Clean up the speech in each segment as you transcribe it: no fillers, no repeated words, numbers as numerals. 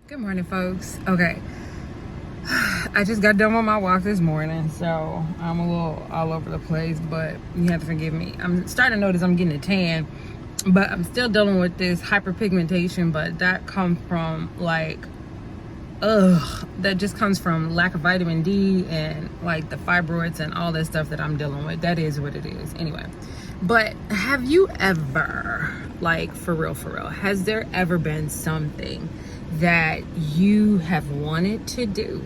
Good morning, folks. Okay, I just got done with my walk this morning, so I'm a little all over the place, but you have to forgive me. I'm starting to notice I'm getting a tan, but I'm still dealing with this hyperpigmentation, but that comes from that just comes from lack of vitamin D and like the fibroids and all that stuff that I'm dealing with. That is what it is. Anyway, but have you ever, like for real, has there ever been something that you have wanted to do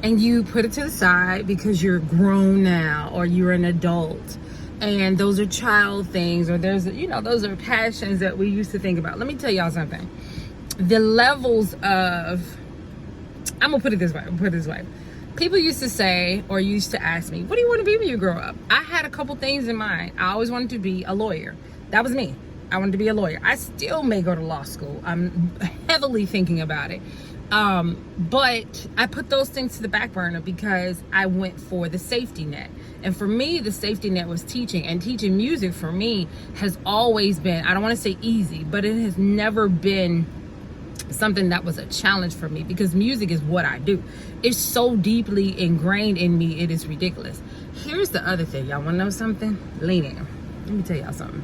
and you put it to the side because you're grown now or you're an adult, and those are child things, or there's, those are passions that we used to think about? Let me tell y'all something. The levels of, I'm gonna put it this way. People used to say, or used to ask me, what do you want to be when you grow up? I had a couple things in mind. I always wanted to be a lawyer. That was me. I wanted to be a lawyer. I still may go to law school. I'm heavily thinking about it. But I put those things to the back burner because I went for the safety net. And for me, the safety net was teaching. And teaching music for me has always been, I don't want to say easy, but it has never been something that was a challenge for me, because music is what I do. It's so deeply ingrained in me, it is ridiculous. Here's the other thing. Y'all want to know something? Lean in. Let me tell y'all something.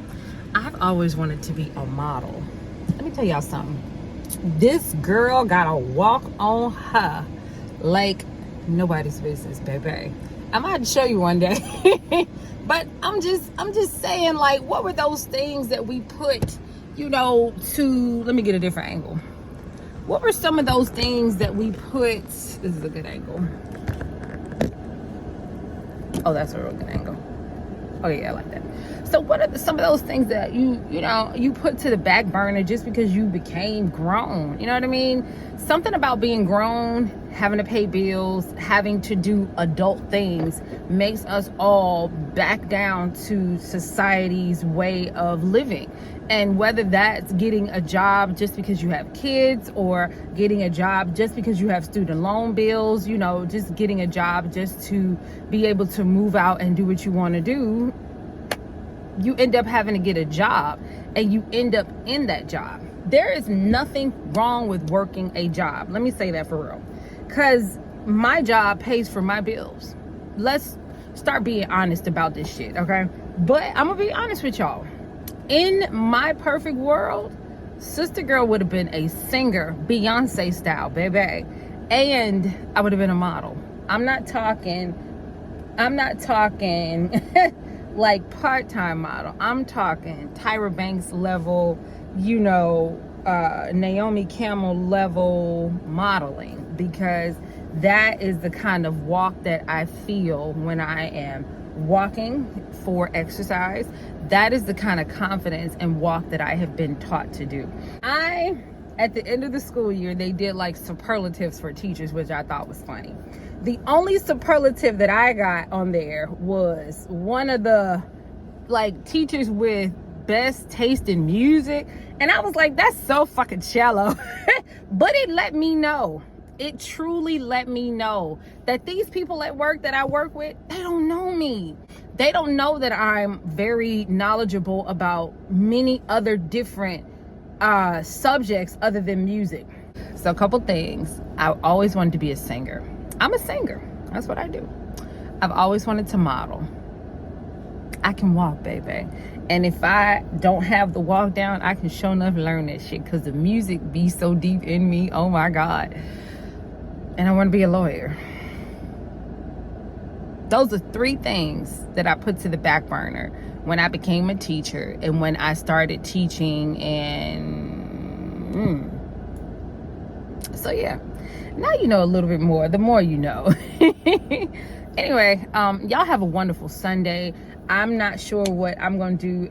I've always wanted to be a model. Let me tell y'all something. This girl got a walk on her like nobody's business, baby. I might show you one day. But I'm just saying, like, what were those things that we put, to, let me get a different angle. What were some of those things that we put, this is a good angle. Oh, that's a real good angle. Oh yeah, I like that. So what are some of those things that you put to the back burner just because you became grown? You know what I mean? Something about being grown, having to pay bills, having to do adult things makes us all back down to society's way of living. And whether that's getting a job just because you have kids, or getting a job just because you have student loan bills, just getting a job just to be able to move out and do what you want to do, you end up having to get a job, and you end up in that job. There is nothing wrong with working a job. Let me say that for real. Because my job pays for my bills. Let's start being honest about this shit, okay? But I'm going to be honest with y'all. In my perfect world, Sister Girl would have been a singer, Beyonce style, baby. And I would have been a model. I'm not talking like part-time model. I'm talking Tyra Banks level, Naomi Campbell level modeling, because that is the kind of walk that I feel when I am walking for exercise. That is the kind of confidence and walk that I have been taught to do. At the end of the school year, they did like superlatives for teachers, which I thought was funny. The only superlative that I got on there was one of the teachers with best taste in music. And I was like, that's so fucking shallow. But it let me know. It truly let me know that these people at work that I work with, they don't know me. They don't know that I'm very knowledgeable about many other different subjects other than music. So a couple things. I always wanted to be a singer. I'm a singer. That's what I do. I've always wanted to model. I can walk, baby. And if I don't have the walk down, I can sure enough learn that shit, because the music be so deep in me. Oh my God. And I want to be a lawyer. Those are three things that I put to the back burner when I became a teacher, and when I started teaching. And so yeah, now you know a little bit more. The more you know. Anyway, y'all have a wonderful Sunday. I'm not sure what I'm gonna do.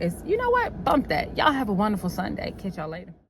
Bump that. Y'all have a wonderful Sunday. Catch y'all later.